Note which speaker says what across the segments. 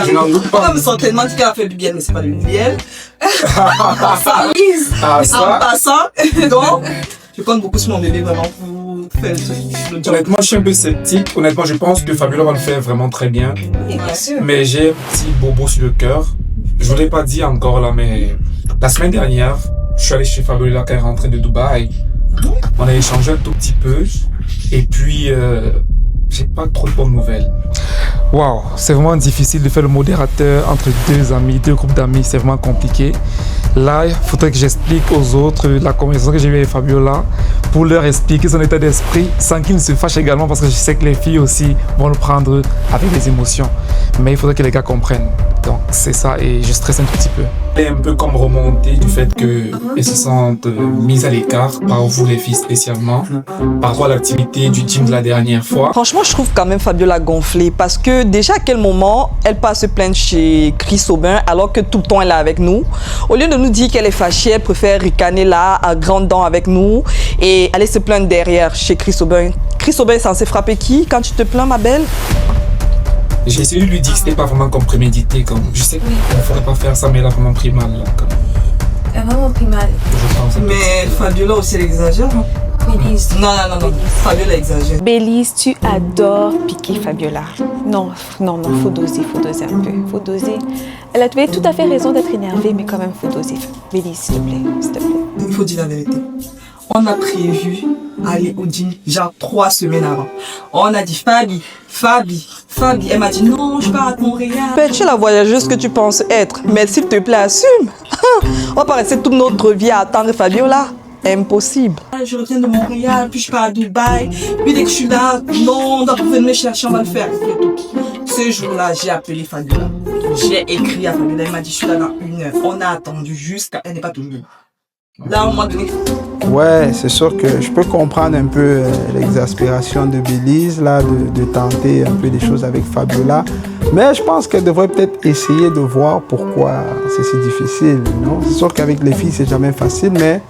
Speaker 1: Je n'en doute pas. Comme certainement dit qu'elle a fait du bien, mais c'est pas du miel. En passant. Donc, je compte beaucoup sur mon bébé vraiment pour faire le job.
Speaker 2: Honnêtement, je suis un peu sceptique. Honnêtement, je pense que Fabiola va le faire vraiment très bien.
Speaker 1: Oui, bien sûr.
Speaker 2: Mais j'ai un petit bobo sur le cœur. Je ne l'ai pas dit encore là, mais la semaine dernière, je suis allé chez Fabiola quand elle est rentrée de Dubaï. On a échangé un tout petit peu. Et puis, j'ai pas trop de bonnes nouvelles. Waouh, c'est vraiment difficile de faire le modérateur entre deux amis, deux groupes d'amis, c'est vraiment compliqué. Là, il faudrait que j'explique aux autres la conversation que j'ai eue avec Fabiola pour leur expliquer son état d'esprit sans qu'ils ne se fâchent également parce que je sais que les filles aussi vont le prendre avec des émotions. Mais il faudrait que les gars comprennent. Donc c'est ça et je stresse un tout petit peu. Elle est un peu comme remontée du fait qu'elles se sentent mises à l'écart par vous les filles spécialement par rapport à l'activité du team de la dernière fois.
Speaker 3: Franchement, je trouve quand même Fabiola gonflée parce que déjà à quel moment elle passe se plaindre chez Chris Aubin alors que tout le temps elle est avec nous. Au lieu de nous dire qu'elle est fâchée, elle préfère ricaner là à grandes dents avec nous et aller se plaindre derrière chez Chris Aubin. Chris Aubin est censé frapper qui quand tu te plains, ma belle?
Speaker 2: J'ai essayé de lui dire que c'était pas vraiment comme prémédité, comme je sais qu'il ne faudrait pas faire ça, mais elle a vraiment pris mal là, comme.
Speaker 4: Elle a vraiment pris mal.
Speaker 2: Je pense.
Speaker 1: Mais Fabiola aussi, elle exagère. Non, non. Fabiola exagère.
Speaker 4: Bélise, tu adores piquer Fabiola. Non, faut doser un peu. Faut doser. Elle a tout à fait raison d'être énervée, mais quand même, faut doser. Bélise, s'il te plaît.
Speaker 1: Il faut dire la vérité. On a prévu aller au dîner, genre 3 semaines avant. On a dit Fabi. Elle m'a dit non, je pars à Montréal.
Speaker 3: Ben, tu es la voyageuse que tu penses être, mais s'il te plaît, assume. On va pas rester toute notre vie à attendre Fabiola. Impossible.
Speaker 1: Je reviens de Montréal, puis je pars à Dubaï. Puis dès que je suis là, non, on doit venir me chercher, on va le faire. Ce jour-là, j'ai appelé Fabiola. J'ai écrit à Fabiola, elle m'a dit je suis là dans 1 heure. On a attendu jusqu'à... Elle n'est pas tombée. Là, à un moment donné...
Speaker 5: Ouais, c'est sûr que je peux comprendre un peu l'exaspération de Bélise, là, de tenter un peu des choses avec Fabiola. Mais je pense qu'elle devrait peut-être essayer de voir pourquoi c'est si difficile, non? C'est sûr qu'avec les filles, c'est jamais facile, mais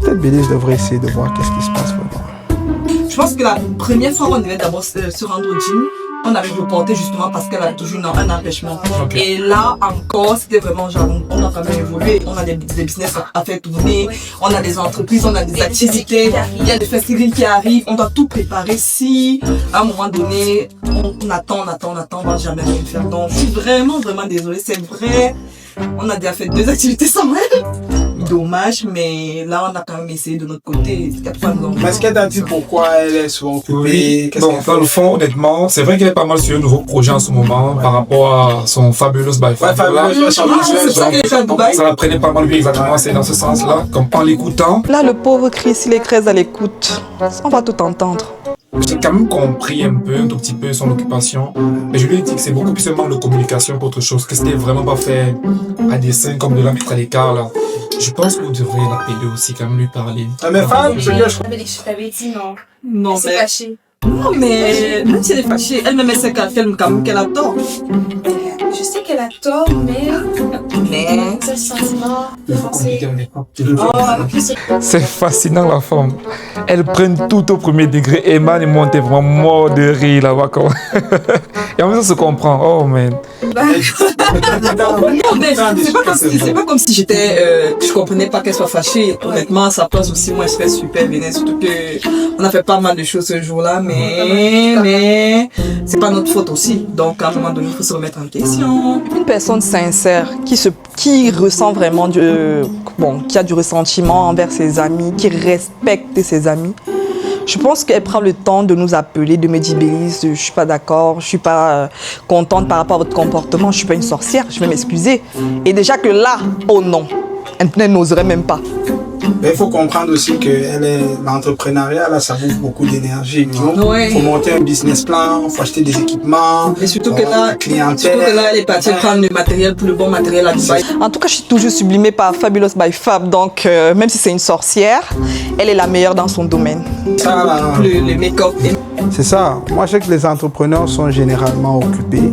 Speaker 5: peut-être Bélise devrait essayer de voir qu'est-ce qui se passe vraiment.
Speaker 1: Je pense que la première fois, on devait d'abord se rendre au gym. On avait reporté justement parce qu'elle a toujours un empêchement. Okay. Et là encore, c'était vraiment genre, on a quand même évolué. On a des business à faire tourner, on a des entreprises, on a des activités, il y a des festivals qui arrivent, on doit tout préparer. Si à un moment donné, on attend, on va jamais rien faire. Donc je suis vraiment désolée, c'est vrai. On a déjà fait 2 activités sans elle. Dommage, mais là on a quand même essayé de notre côté.
Speaker 5: Mais est-ce qu'elle t'a dit pourquoi elle est souvent occupée?
Speaker 2: Oui. Bon, dans le fond, honnêtement, c'est vrai qu'elle est pas mal sur un nouveau projet en ce moment par rapport à son Fabulous by Fabiola. Ça la prenait pas mal, lui, exactement, c'est dans ce sens-là, comme en l'écoutant.
Speaker 3: Là, le pauvre Chris, il est très à l'écoute. On va tout entendre.
Speaker 2: J'ai quand même compris un tout petit peu son occupation, mais je lui ai dit que c'est beaucoup plus un manque de communication qu'autre chose, que c'était vraiment pas fait à dessein comme de la mettre à l'écart là. Je pense que vous devriez l'appeler aussi, quand même lui parler.
Speaker 5: Ah mais femme,
Speaker 4: je t'avais dit non.
Speaker 1: Non
Speaker 4: mais... fâchée.
Speaker 1: Non mais même si elle est fâchée, elle-même elle sait qu'elle fait quand même qu'elle a tort.
Speaker 4: Je sais qu'elle a tort, mais c'est le sentiment.
Speaker 2: C'est fascinant la femme. Elle prend tout au premier degré. Emma est montée vraiment mort de rire là-bas. Et en même temps, ça se comprend. Oh man.
Speaker 1: C'est pas comme si je comprenais pas qu'elle soit fâchée. Honnêtement, à sa place aussi, moi je serais super vénère. Surtout que on a fait pas mal de choses ce jour-là, mais c'est pas notre faute aussi. Donc à un moment donné, il faut se remettre en question.
Speaker 3: Une personne sincère qui ressent vraiment qui a du ressentiment envers ses amis, qui respecte ses amis. Je pense qu'elle prend le temps de nous appeler, de me dire Bélise, je suis pas d'accord, je suis pas contente par rapport à votre comportement, je suis pas une sorcière, je vais m'excuser. Et déjà que là, oh non, elle n'oserait même pas.
Speaker 5: Mais il faut comprendre aussi que l'entrepreneuriat, là, ça bouffe beaucoup d'énergie.
Speaker 1: Ouais.
Speaker 5: Il faut monter un business plan, il faut acheter des équipements.
Speaker 1: Et surtout que là, elle est partie prendre le matériel pour le bon matériel à Dubaï.
Speaker 3: En tout cas, je suis toujours sublimée par Fabulous by Fab. Donc, même si c'est une sorcière, elle est la meilleure dans son domaine.
Speaker 5: Ça,
Speaker 1: le make-up.
Speaker 5: C'est ça. Moi, je sais que les entrepreneurs sont généralement occupés.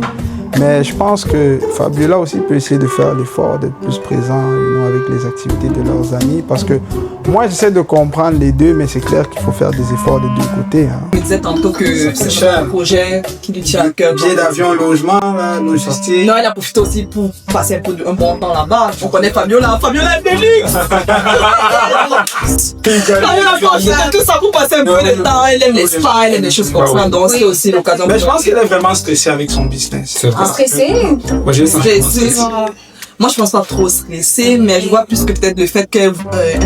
Speaker 5: Mais je pense que Fabiola aussi peut essayer de faire l'effort d'être plus présent avec les activités de leurs amis. Parce que moi, j'essaie de comprendre les deux, mais c'est clair qu'il faut faire des efforts des deux côtés.
Speaker 1: Il disait tantôt que c'est un projet qui lui tient à cœur.
Speaker 5: Billet d'avion, logement, logistique.
Speaker 1: Non, il a profité aussi pour passer un bon temps là-bas. On connaît Fabiola. Fabiola est Félix. Fabiola, tout ça pour passer un peu de temps. Elle aime les spas, elle aime des choses comme ça. Donc, c'est aussi l'occasion.
Speaker 5: Mais je pense qu'elle est vraiment stressée avec son business.
Speaker 6: Stressée?
Speaker 2: Moi, j'ai ça.
Speaker 1: Moi, je pense pas trop stressée, mais je vois plus que peut-être le fait qu'elle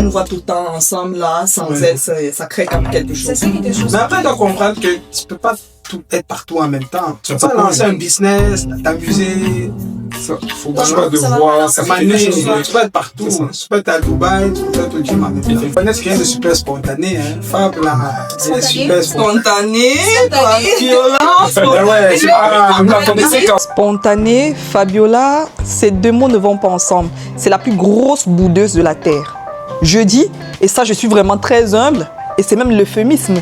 Speaker 1: nous voit tout le temps ensemble là, sans elle, ça crée quand même quelque chose.
Speaker 5: Mais après, tu dois comprendre que tu peux pas tout être partout en même temps. Tu peux pas lancer un business, t'amuser.
Speaker 2: Faut pas devoir
Speaker 5: s'amuser. Tu peux être partout. Tu peux être à Dubaï, tu peux être au gym en même temps. Il faut être quelqu'un de super spontané. Fab, là, elle est super
Speaker 1: spontané.
Speaker 3: Spontané, Fabiola, ces deux mots ne vont pas ensemble. C'est la plus grosse boudeuse de la terre. Je dis, et ça je suis vraiment très humble, et c'est même l'euphémisme,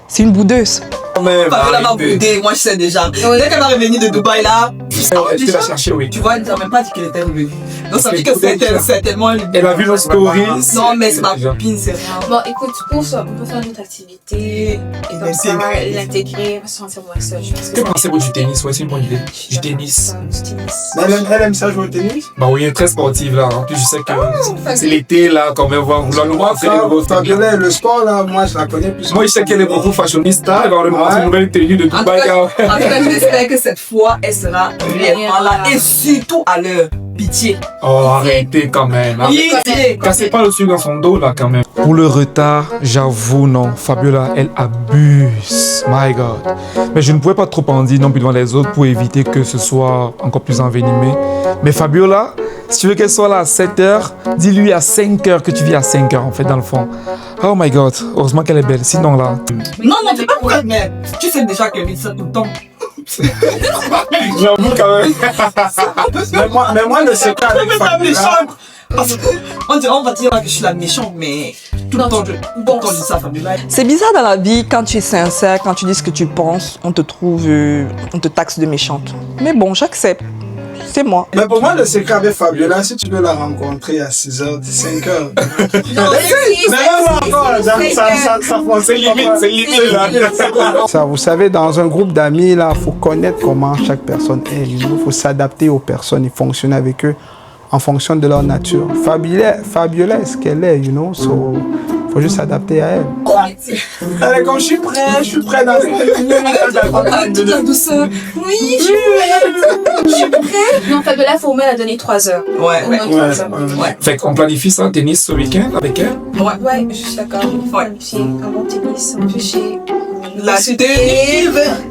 Speaker 3: c'est une boudeuse.
Speaker 1: Fabiola m'a boudé, moi je sais déjà. Dès qu'elle va revenir de Dubaï là,
Speaker 2: tu l'as cherché, oui.
Speaker 1: Tu vois, elle n'a même pas dit qu'elle était revenue. Donc ça veut dire que c'est tellement...
Speaker 2: Elle a vu nos stories.
Speaker 1: Non, mais c'est ma copine, c'est rien.
Speaker 6: Bon, écoute, pour ça, on peut faire une autre activité. Et comme ça, l'intégrer, on va se sentir moins seul.
Speaker 2: Que pensez-vous du tennis? Ouais, c'est une bonne idée. Du tennis.
Speaker 5: Elle aime ça jouer au tennis?
Speaker 2: Bah oui, elle est très sportive là. En plus, je sais que c'est l'été là, quand même, voir nous montrer.
Speaker 5: Fabiola, le sport là, moi je la connais plus.
Speaker 2: Moi, je sais qu'elle est beaucoup fashionista. Elle va nous montrer une nouvelle tenue de Dubaï.
Speaker 1: En tout cas, j'espère que cette fois, elle sera réellement là. Et surtout à l'heure. Pitié.
Speaker 2: Oh, arrêtez quand même.
Speaker 1: Pitié.
Speaker 2: Cassez pas le sucre dans son dos là quand même. Pour le retard, j'avoue non. Fabiola, elle abuse. My God. Mais je ne pouvais pas trop en dire non plus devant les autres pour éviter que ce soit encore plus envenimé. Mais Fabiola, si tu veux qu'elle soit là à 7h, dis-lui à 5h que tu vis à 5h en fait dans le fond. Oh my God. Heureusement qu'elle est belle. Sinon là...
Speaker 1: Non, t'es pas prête, mais tu sais déjà qu'elle vit ça tout le temps.
Speaker 2: J'avoue quand même.
Speaker 5: mais moi, le secret avec Fabiola...
Speaker 1: On va dire que je suis la méchante, mais tout le temps, je dis ça, Fabiola.
Speaker 3: C'est bizarre dans la vie, quand tu es sincère, quand tu dis ce que tu penses, on te taxe de méchante. Mais bon, j'accepte. C'est moi.
Speaker 5: Mais pour moi, le secret avec Fabiola, si tu veux la rencontrer à 6h, 5h.
Speaker 2: C'est limite.
Speaker 5: Ça, vous savez, dans un groupe d'amis, là, il faut connaître comment chaque personne est. Il faut s'adapter aux personnes et fonctionner avec eux en fonction de leur nature. Fabiola est ce qu'elle est, faut juste s'adapter à elle. Allez, quand je suis prêt dans
Speaker 1: toute la douceur. Oui, je suis prêt.
Speaker 6: Non, Fabiola, il faut au moins la donner 3 heures.
Speaker 1: Ouais.
Speaker 2: Fait qu'on planifie ça, tennis ce week-end avec elle?
Speaker 6: Ouais, je suis d'accord. Il faut planifier un bon tennis. En plus,
Speaker 1: la tenue.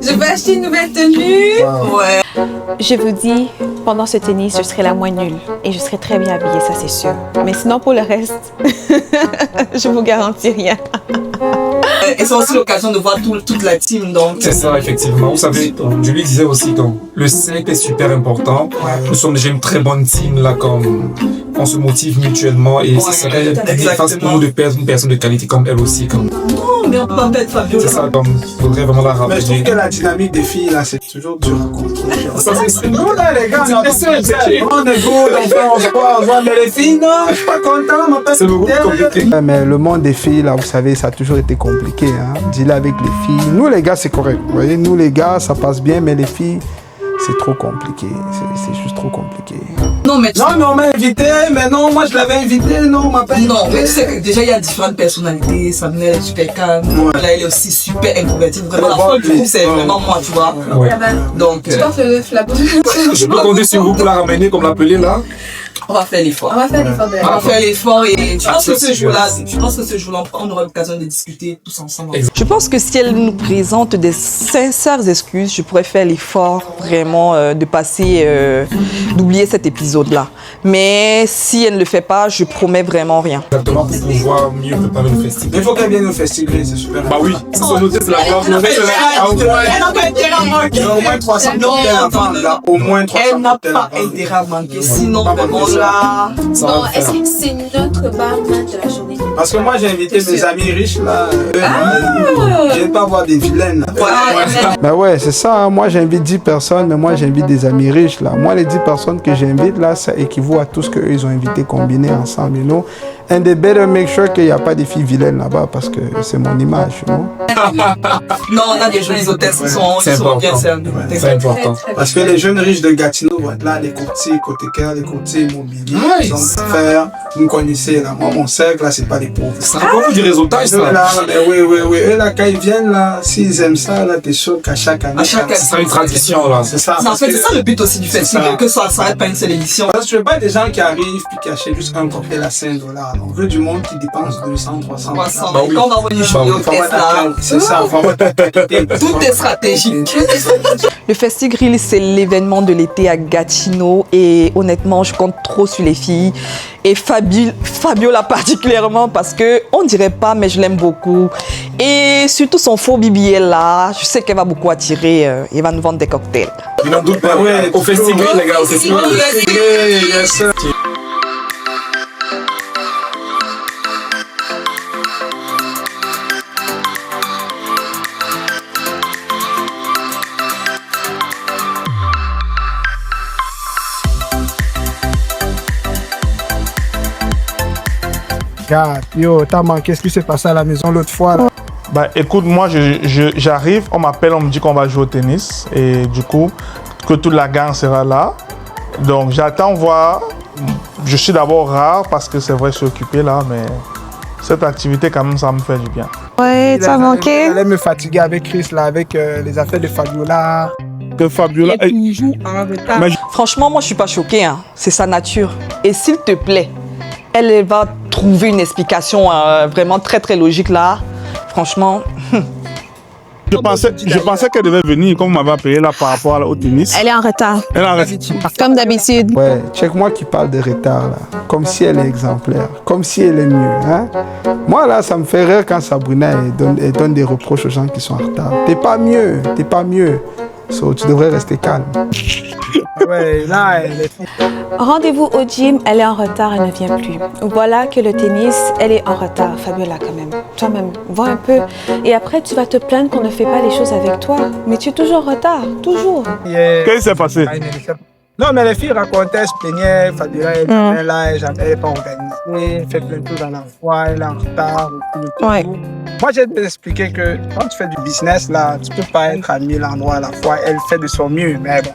Speaker 6: Je vais acheter une nouvelle tenue.
Speaker 1: Ouais.
Speaker 4: Je vous dis, pendant ce tennis, je serai la moins nulle. Et je serai très bien habillée, ça c'est sûr. Mais sinon, pour le reste, je vous garantis rien.
Speaker 1: Et c'est aussi l'occasion de voir toute la team. Donc.
Speaker 2: C'est ça, effectivement. Vous savez, je lui disais aussi, le cercle est super important. Nous sommes déjà une très bonne team, là, on se motive mutuellement. Et ce serait néfaste pour nous de perdre une personne de qualité comme elle aussi.
Speaker 1: Non, mais on peut pas perdre Fabiola.
Speaker 2: C'est ça, faudrait vraiment la rappeler.
Speaker 5: Mais je trouve que la dynamique des filles, là, c'est toujours dur à contrôler.
Speaker 2: Ça, c'est
Speaker 5: nous, là, les gars, on est good, on se voit, mais les filles, non, je suis pas content,
Speaker 2: c'est beaucoup plus compliqué.
Speaker 5: Mais le monde des filles, là, vous savez, ça a toujours été compliqué, hein. Dealer avec les filles. Nous, les gars, c'est correct. Vous voyez, nous, les gars, ça passe bien, mais les filles, c'est trop compliqué. C'est juste trop compliqué.
Speaker 1: Non, mais
Speaker 5: on m'a invité, mais non, moi, je l'avais invité, non, on m'a pas invité.
Speaker 1: Non, mais tu sais que déjà, il y a différentes personnalités. Samuel est super calme. Là, elle est aussi super introvertie. Vraiment, la folle du groupe, c'est vraiment moi, tu vois.
Speaker 2: Ouais.
Speaker 1: Donc,
Speaker 6: tu portes le flambeau.
Speaker 2: Je peux compter sur vous pour la ramener, comme l'appeler là.
Speaker 1: On va faire l'effort.
Speaker 6: On va faire l'effort de la
Speaker 1: On va faire l'effort et je pense que ce jour-là, on aura l'occasion de discuter tous ensemble.
Speaker 3: Je pense que si elle nous présente des sincères excuses, je pourrais faire l'effort vraiment de passer, d'oublier cet épisode-là. Mais si elle ne le fait pas, je promets vraiment rien.
Speaker 2: Exactement, pour pouvoir mieux préparer le festival.
Speaker 5: Il faut qu'elle vienne au festival, c'est super.
Speaker 2: Bah oui, ça c'est noté, c'est la base.
Speaker 1: Elle n'a pas intérêt à manquer.
Speaker 5: Il y a au moins 300 là. Au moins 300
Speaker 1: Elle n'a pas intérêt à manquer. Sinon, vraiment là.
Speaker 6: Non, est-ce que c'est notre barman de la journée?
Speaker 5: Parce que moi, j'ai invité mes amis riches, là. Je n'aime pas voir des vilaines, là. Ben ouais, c'est ça. Moi, j'invite 10 personnes, mais moi, j'invite des amis riches, là. Moi, les 10 personnes que j'invite, là, ça équivaut à tout ce qu'eux, ils ont invité combinés ensemble, you know. And they better make sure qu'il n'y a pas des filles vilaines là-bas, parce que c'est mon image, you know.
Speaker 1: Non, on a des jolies hôtesses qui sont bien servies.
Speaker 2: C'est important.
Speaker 5: Parce que les jeunes riches de Gatineau vont être là, les courtiers hypothécaires, les courtiers immobiliers, ils ont faire, vous me connaissez là, moi mon cercle là, c'est pas les pauvres.
Speaker 2: Ça rapporte du résultat, ça.
Speaker 5: Là, mais oui, eux là, quand ils viennent là, s'ils aiment ça, là, t'es sûr qu'à chaque année.
Speaker 2: C'est ça une tradition là.
Speaker 5: C'est ça.
Speaker 1: En fait, c'est ça le but aussi du festival, que ça s'arrête pas une seule édition.
Speaker 5: Parce que je veux pas des gens qui arrivent puis qui achètent juste un cocktail à $5. On veut du monde qui dépense 200, 300.
Speaker 1: Bah oui. Quand on va venir jouer au test là,
Speaker 5: c'est ça,
Speaker 1: tout est stratégique.
Speaker 3: Le Festi Grill, c'est l'événement de l'été à Gatineau et honnêtement, je compte trop sur les filles et Fabiola particulièrement parce que on dirait pas, mais je l'aime beaucoup. Et surtout son faux BBL là, je sais qu'elle va beaucoup attirer. Il va nous vendre des cocktails.
Speaker 2: Je n'en doute pas.
Speaker 5: Ouais,
Speaker 2: Au Festi Grill, les gars, au Festi Grill.
Speaker 5: Yes, sir. Yo, t'as manqué ce qui s'est passé à la maison l'autre fois là.
Speaker 7: Bah écoute, moi j'arrive, on m'appelle, on me dit qu'on va jouer au tennis et du coup que toute la gang sera là. Donc j'attends voir. Je suis d'abord rare parce que c'est vrai je suis occupé là, mais cette activité quand même ça me fait du bien.
Speaker 4: Ouais, t'as manqué.
Speaker 5: Elle me fatiguer avec Chris là, avec les affaires de Fabiola.
Speaker 7: Que Fabiola.
Speaker 3: Franchement, moi je suis pas choquée, hein. C'est sa nature. Et s'il te plaît, elle va trouver une explication vraiment très très logique là. Franchement.
Speaker 7: Je pensais qu'elle devait venir, comme on m'avait appelé là par rapport au tennis.
Speaker 4: Elle est en retard,
Speaker 7: Elle en reste.
Speaker 4: comme d'habitude.
Speaker 5: Ouais, check-moi qui parle de retard là. Comme si elle est exemplaire, comme si elle est mieux. Hein? Moi là, ça me fait rire quand Sabrina elle donne des reproches aux gens qui sont en retard. T'es pas mieux, t'es pas mieux. So, tu devrais rester calme. Ouais, là, elle est...
Speaker 4: Rendez-vous au gym, elle est en retard, elle ne vient plus. Voilà que le tennis, elle est en retard, Fabiola quand même. Toi-même, vois un peu. Et après, tu vas te plaindre qu'on ne fait pas les choses avec toi. Mais tu es toujours en retard, toujours.
Speaker 7: Qu'est-ce qui s'est passé?
Speaker 5: Non, mais les filles racontaient, elles se plaignaient, Fabiola, elle est là, elle n'est pas organisée, elle fait plein de choses à la fois, elle est en retard.
Speaker 4: Ouais.
Speaker 5: Moi, j'ai de t'expliquer que quand tu fais du business, là, tu peux pas être à 1000 endroits à la fois. Elle fait de son mieux, mais bon.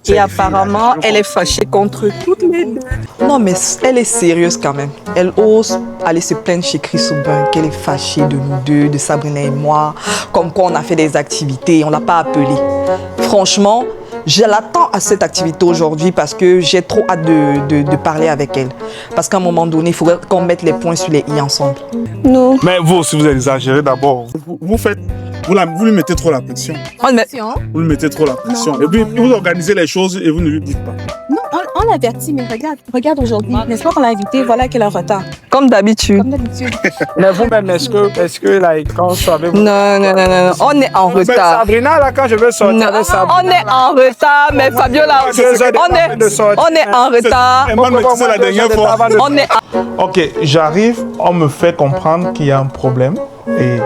Speaker 3: Et apparemment, elle est fâchée contre toutes les deux. Non, mais elle est sérieuse quand même. Elle ose aller se plaindre chez Chris Aubin qu'elle est fâchée de nous deux, de Sabrina et moi, comme quoi on a fait des activités, on l'a pas appelée. Franchement, je l'attends à cette activité aujourd'hui parce que j'ai trop hâte de parler avec elle. Parce qu'à un moment donné, il faudrait qu'on mette les points sur les i ensemble.
Speaker 4: Nous.
Speaker 7: Mais vous aussi, vous exagérez d'abord. Vous lui mettez trop la pression. Vous lui mettez trop la pression. Et puis, vous organisez les choses et vous ne lui dites pas.
Speaker 4: Non, on l'avertit, mais regarde aujourd'hui. N'est-ce pas qu'on l'a invitée, voilà qu'elle est en retard.
Speaker 3: Comme d'habitude.
Speaker 4: Comme d'habitude.
Speaker 5: Mais vous-même, est-ce que là, quand je suis avec vous...
Speaker 3: Non, on est en retard.
Speaker 5: Sabrina, là, quand je veux sortir avec Sabrina...
Speaker 3: On est en retard, mais Fabiola, on est en retard.
Speaker 7: Emma me disait la dernière fois.
Speaker 3: On est
Speaker 7: Ok, j'arrive, on me fait comprendre qu'il y a un problème. Et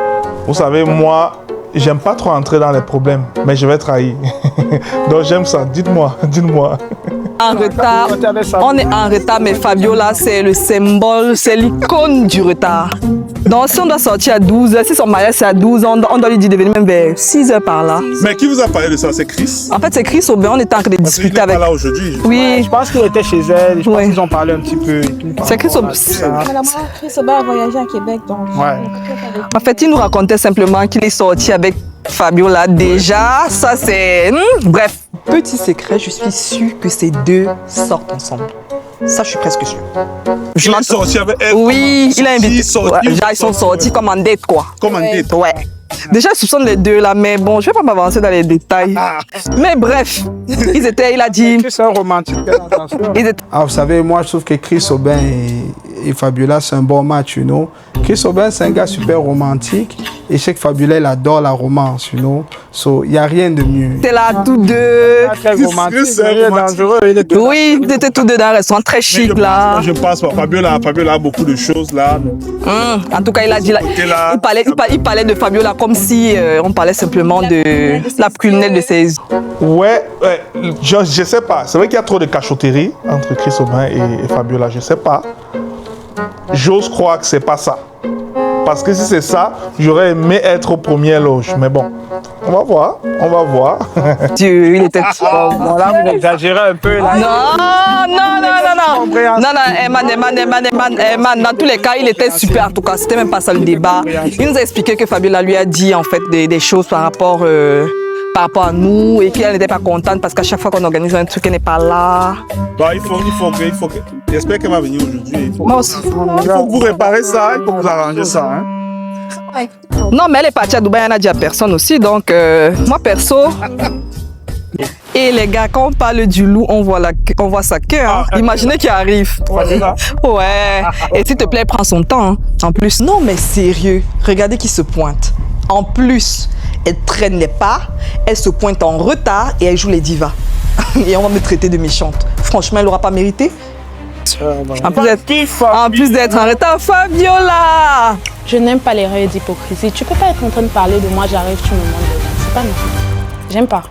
Speaker 7: vous savez, moi, j'aime pas trop entrer dans les problèmes, mais je vais trahir. Donc j'aime ça, dites-moi.
Speaker 3: en retard. On est en retard, mais Fabiola, c'est le symbole, c'est l'icône du retard. Donc si on doit sortir à 12h, si son mariage c'est à 12h, on doit lui dire de venir même vers 6h par là.
Speaker 7: Mais qui vous a parlé de ça? C'est Chris?
Speaker 3: En fait, c'est Chris Aubin, on était en train de discuter avec...
Speaker 7: là aujourd'hui.
Speaker 3: Oui.
Speaker 5: Je pense qu'il était chez elle, je pense qu'ils ont parlé un petit peu.
Speaker 3: C'est Chris Aubin.
Speaker 4: Chris Aubin a voyagé à Québec, donc...
Speaker 5: Ouais.
Speaker 3: En fait, il nous racontait simplement qu'il est sorti avec Fabiola déjà. Ça, c'est... Bref. Petit secret, je suis sûre que ces deux sortent ensemble. Ça, je suis presque sûre.
Speaker 7: Il est sorti avec elle?
Speaker 3: Oui, il a invité. Ils sont sortis comme en date, quoi.
Speaker 7: Comme en date?
Speaker 3: Ouais. Déjà, je soupçonne les deux là, mais bon, je vais pas m'avancer dans les détails. Mais bref, il a dit...
Speaker 5: C'est un romantique. Vous savez, moi, je trouve que Chris Aubin et Fabiola, c'est un bon match, you know. Chris Aubin, c'est un gars super romantique. Et je sais que Fabiola, il adore la romance, you know. So, il n'y a rien de mieux.
Speaker 3: C'est là, tous deux.
Speaker 7: Très romantique, c'est dangereux.
Speaker 3: Oui, ils étaient tous deux dans un restaurant très chic, là.
Speaker 7: Je pense, Fabiola a beaucoup de choses, là.
Speaker 3: En tout cas, il a dit, il parlait de Fabiola comme si on parlait simplement de la prunelle de ses...
Speaker 7: Ouais, je sais pas. C'est vrai qu'il y a trop de cachotterie entre Chris Aubin et Fabiola. Je sais pas. J'ose croire que c'est pas ça. Parce que si c'est ça, j'aurais aimé être au premier loge. Mais bon, on va voir.
Speaker 3: Dieu, il était...
Speaker 7: Bon, là, vous exagérez un peu. Là.
Speaker 3: Non, dans tous les cas, il était super. En tout cas, c'était même pas ça le débat. Il nous a expliqué que Fabiola lui a dit en fait des choses par rapport à nous et qu'elle n'était pas contente parce qu'à chaque fois qu'on organise un truc, elle n'est pas là.
Speaker 7: Bon, il faut que... J'espère qu'elle va venir aujourd'hui. Il faut
Speaker 3: que
Speaker 7: vous réparer ça, il faut vous arranger ça. Hein.
Speaker 3: Non, mais elle est partie à Dubaï, elle n'a dit à personne aussi. Donc, moi perso... Et les gars, quand on parle du loup, on voit sa queue. Hein. Imaginez qu'il arrive. Ouais. Et s'il te plaît, prends son temps. Hein. En plus, non, mais sérieux. Regardez qui se pointe. En plus, elle traîne les pas, elle se pointe en retard et elle joue les divas. Et on va me traiter de méchante. Franchement, elle n'aura pas mérité. En plus d'être en retard, Fabiola!
Speaker 4: Je n'aime pas les règles d'hypocrisie. Tu peux pas être en train de parler de moi, j'arrive, tu me demandes. C'est pas normal. J'aime pas.